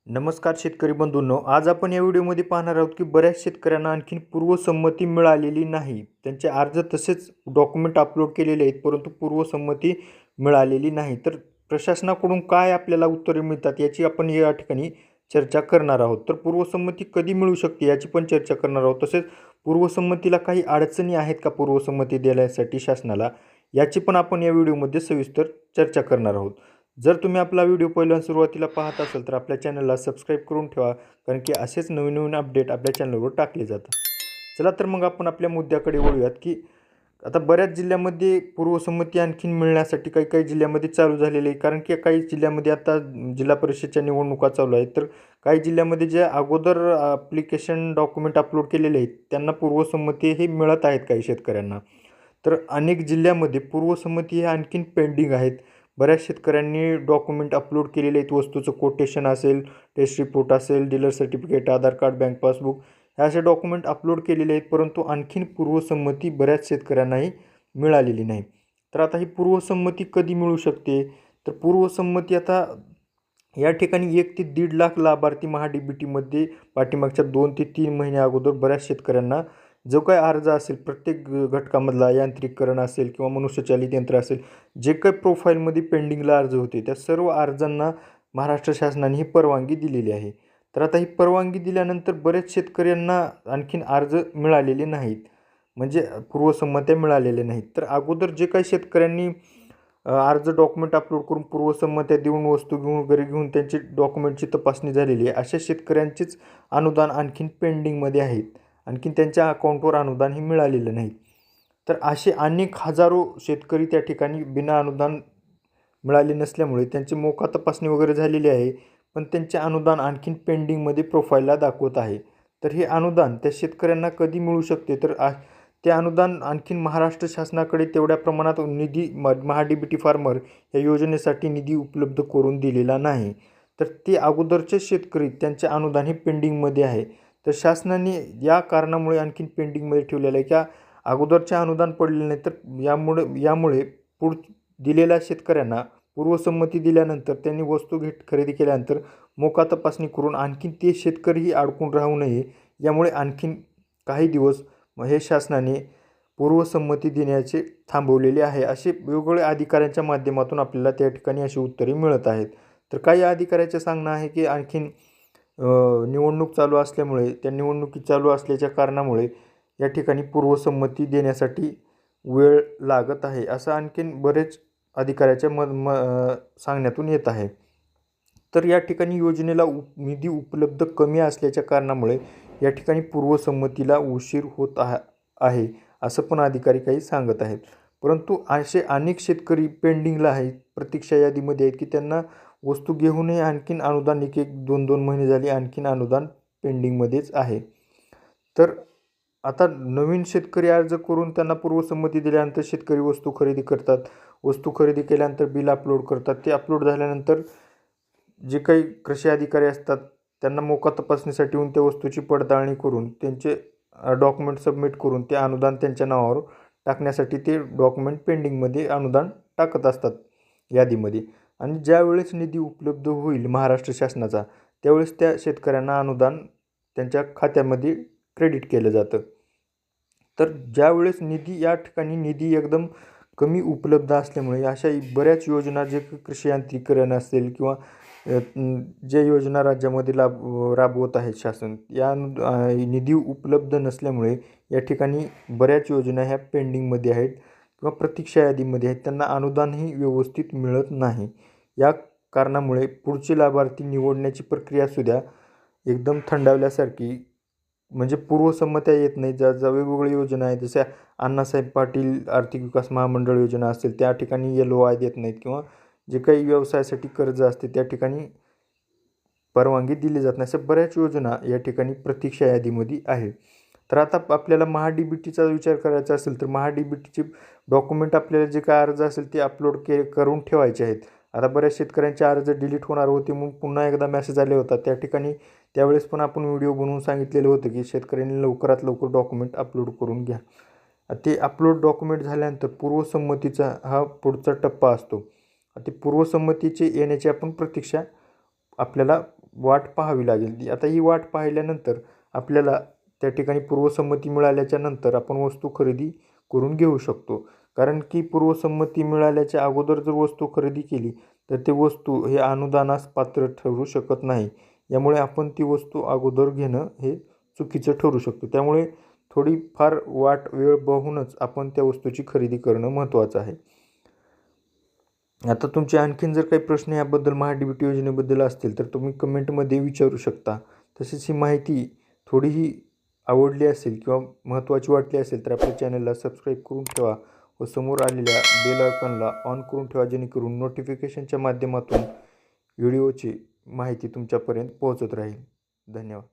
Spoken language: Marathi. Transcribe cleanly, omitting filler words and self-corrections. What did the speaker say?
नमस्कार शेतकरी बंधूंनो, आज आपण या व्हिडिओमध्ये पाहणार आहोत की बऱ्याच शेतकऱ्यांना आणखीन पूर्वसंमती मिळालेली नाही. त्यांचे अर्ज तसेच डॉक्युमेंट अपलोड केलेले आहेत, परंतु पूर्वसंमती मिळालेली नाही. तर प्रशासनाकडून काय आपल्याला उत्तरे मिळतात याची आपण या ठिकाणी चर्चा करणार आहोत. तर पूर्वसंमती कधी मिळू शकते याची पण चर्चा करणार आहोत. तसेच पूर्वसंमतीला काही अडचणी आहेत का पूर्वसंमती देण्यासाठी शासनाला, याची पण आपण या व्हिडिओमध्ये सविस्तर चर्चा करणार आहोत. जर तुम्ही आपला व्हिडिओ पहिल्यांदा सुरुवातीला पाहत असाल तर आपल्या चॅनलला सबस्क्राईब करून ठेवा, कारण की असेच नवीन नवीन अपडेट आपल्या चॅनलवर टाकले जातात. चला तर मग आपण आपल्या मुद्द्याकडे वळूयात की आता बऱ्याच जिल्ह्यामध्ये पूर्वसंमती आणखीन मिळण्यासाठी काही काही जिल्ह्यामध्ये चालू झालेले आहे, कारण की काही जिल्ह्यामध्ये आता जिल्हा परिषदच्या निवडणुका चालू आहेत. तर काही जिल्ह्यामध्ये जे अगोदर ॲप्लिकेशन डॉक्युमेंट अपलोड केलेले आहेत त्यांना पूर्वसंमती हे मिळत आहेत काही शेतकऱ्यांना. तर अनेक जिल्ह्यामध्ये पूर्वसंमती हे आणखीन पेंडिंग आहेत. बऱ्याच शेतकऱ्यांनी डॉक्युमेंट अपलोड केलेले आहेत. वस्तूचं कोटेशन असेल, टेस्ट रिपोर्ट असेल, डीलर सर्टिफिकेट, आधार कार्ड, बँक पासबुक हे असे डॉक्युमेंट अपलोड केलेले आहेत, परंतु आणखीन पूर्वसंमती बऱ्याच शेतकऱ्यांनाही मिळालेली नाही. तर आता ही पूर्वसंमती कधी मिळू शकते? तर पूर्वसंमती आता या ठिकाणी 1 ते 1.5 लाख लाभार्थी महा-डी-बी-टीमध्ये पाठीमागच्या 2 ते 3 महिन्या अगोदर बऱ्याच शेतकऱ्यांना जो काही अर्ज असेल, प्रत्येक घटकामधला यांत्रिकीकरण असेल किंवा मनुष्यचालित यंत्र असेल, जे काही प्रोफाईलमध्ये पेंडिंगला अर्ज होते त्या सर्व अर्जांना महाराष्ट्र शासनाने ही परवानगी दिलेली आहे. तर आता ही परवानगी दिल्यानंतर बरेच शेतकऱ्यांना आणखीन अर्ज मिळालेले नाहीत, म्हणजे पूर्वसंमत्या मिळालेल्या नाहीत. तर अगोदर जे काही शेतकऱ्यांनी अर्ज डॉक्युमेंट अपलोड करून पूर्वसंमत्या देऊन वस्तू घेऊन घरी घेऊन त्यांची डॉक्युमेंटची तपासणी झालेली आहे, अशा शेतकऱ्यांचीच अनुदान आणखीन पेंडिंगमध्ये आहेत. आणखीन त्यांच्या अकाउंटवर अनुदान हे मिळालेलं नाही. तर असे अनेक हजारो शेतकरी त्या ठिकाणी बिना अनुदान मिळाले नसल्यामुळे त्यांची मोका तपासणी वगैरे झालेली आहे, पण त्यांचे अनुदान आणखीन पेंडिंगमध्ये प्रोफाईलला दाखवत आहे. तर हे अनुदान त्या शेतकऱ्यांना कधी मिळू शकते? तर ते अनुदान आणखीन महाराष्ट्र शासनाकडे तेवढ्या प्रमाणात निधी महा-डी-बी-टी फार्मर या योजनेसाठी निधी उपलब्ध करून दिलेला नाही. तर ते अगोदरचे शेतकरी त्यांचे अनुदान हे पेंडिंगमध्ये आहे. तर शासनाने या कारणामुळे आणखीन पेंडिंगमध्ये ठेवलेलं आहे की अगोदरचे अनुदान पडलेले नाही. तर यामुळे दिलेल्या शेतकऱ्यांना पूर्वसंमती दिल्यानंतर त्यांनी वस्तू खरेदी केल्यानंतर मोका तपासणी करून आणखीन ते शेतकरीही अडकून राहू नये, यामुळे आणखीन काही दिवस हे शासनाने पूर्वसंमती देण्याचे थांबवलेले आहे. असे वेगवेगळ्या अधिकाऱ्यांच्या माध्यमातून आपल्याला त्या ठिकाणी अशी उत्तरे मिळत आहेत. तर काही अधिकाऱ्याचे सांगणं आहे की आणखीन निवडणूक चालू असल्यामुळे त्या निवडणुकी चालू असल्याच्या कारणामुळे या ठिकाणी पूर्वसंमती देण्यासाठी वेळ लागत आहे, असं आणखीन बरेच अधिकाऱ्याच्या सांगण्यातून येत आहे. तर या ठिकाणी योजनेला निधी उपलब्ध कमी असल्याच्या कारणामुळे या ठिकाणी पूर्वसंमतीला उशीर होत आहे, असं पण अधिकारी काही सांगत आहेत. परंतु असे अनेक शेतकरी पेंडिंगला आहेत, प्रतीक्षा यादीमध्ये आहेत की त्यांना वस्तू घेऊनही आणखीन अनुदान 1-1, 2-2 महिने झाले आणखीन अनुदान पेंडिंगमध्येच आहे. तर आता नवीन शेतकरी अर्ज करून त्यांना पूर्वसंमती दिल्यानंतर शेतकरी वस्तू खरेदी करतात. वस्तू खरेदी केल्यानंतर बिल अपलोड करतात. ते अपलोड झाल्यानंतर जे काही कृषी अधिकारी असतात त्यांना मोका तपासणीसाठी येऊन त्या वस्तूची पडताळणी करून त्यांचे डॉक्युमेंट सबमिट करून ते अनुदान त्यांच्या नावावर टाकण्यासाठी ते डॉक्युमेंट पेंडिंगमध्ये अनुदान टाकत असतात यादीमध्ये. आणि ज्यावेळेस निधी उपलब्ध होईल महाराष्ट्र शासनाचा, त्यावेळेस त्या शेतकऱ्यांना अनुदान त्यांच्या खात्यामध्ये क्रेडिट केलं जातं. तर ज्यावेळेस या ठिकाणी निधी एकदम कमी उपलब्ध असल्यामुळे अशा बऱ्याच योजना जे कृषी यांत्रिकीकरण असेल किंवा ज्या योजना राज्यामध्ये राबवत आहेत शासन, या निधी उपलब्ध नसल्यामुळे या ठिकाणी बऱ्याच योजना ह्या पेंडिंगमध्ये आहेत किंवा प्रतीक्षा यादीमध्ये आहेत. त्यांना अनुदानही व्यवस्थित मिळत नाही. या कारणामुळे पुढचे लाभार्थी निवडण्याची प्रक्रियासुद्धा एकदम थंडावल्यासारखी, म्हणजे पूर्वसंमत्या येत नाही. ज्या वेगवेगळ्या योजना आहेत, जशा अण्णासाहेब पाटील आर्थिक विकास महामंडळ योजना असेल त्या ठिकाणी LOI देत नाहीत किंवा जे काही व्यवसायासाठी कर्ज असते त्या ठिकाणी परवानगी दिली जात नाही. अशा बऱ्याच योजना या ठिकाणी प्रतीक्षा यादीमध्ये आहे. तर आता आपल्याला महा-डी-बी-टीचा विचार करायचा असेल तर महा-डी-बी-टीचे डॉक्युमेंट आपल्याला जे काय अर्ज असेल ते अपलोड करून ठेवायचे आहेत. आता बऱ्याच शेतकऱ्यांचे अर्ज डिलीट होणार होते म्हणून पुन्हा एकदा मेसेज आले होता. त्या ठिकाणी त्यावेळेस पण आपण व्हिडिओ बनवून सांगितलेलं होतं की शेतकऱ्यांनी लवकरात लवकर डॉक्युमेंट अपलोड करून घ्या. ते अपलोड डॉक्युमेंट झाल्यानंतर पूर्वसंमतीचा हा पुढचा टप्पा असतो. ते पूर्वसंमतीचे येण्याची आपण प्रतीक्षा आपल्याला वाट पाहावी लागेल. आता ही वाट पाहिल्यानंतर आपल्याला त्या ठिकाणी पूर्वसंमती मिळाल्याच्या नंतर आपण वस्तू खरेदी करून घेऊ शकतो. कारण की पूर्वसंमती मिळाल्याच्या अगोदर जर वस्तू खरेदी केली तर ती वस्तू हे अनुदानास पात्र ठरू शकत नाही. यामुळे आपण ती वस्तू अगोदर घेणं हे चुकीचं ठरू शकतं. त्यामुळे थोडीफार वेळ बघूनच आपण त्या वस्तूची खरेदी करणं महत्त्वाचं आहे. आता तुमचे आणखीन जर काही प्रश्न याबद्दल महा-डी-बी-टी योजनेबद्दल असतील तर तुम्ही कमेंटमध्ये विचारू शकता. तसेच ही माहिती थोडीही आवडली असेल किंवा महत्त्वाची वाटली असेल तर आपल्या चॅनलला सबस्क्राईब करून ठेवा व समोर आलेल्या बेल आयकॉनला ऑन करून ठेवा, जेणेकरून नोटिफिकेशनच्या माध्यमातून व्हिडिओची माहिती तुमच्यापर्यंत पोहोचत राहील. धन्यवाद.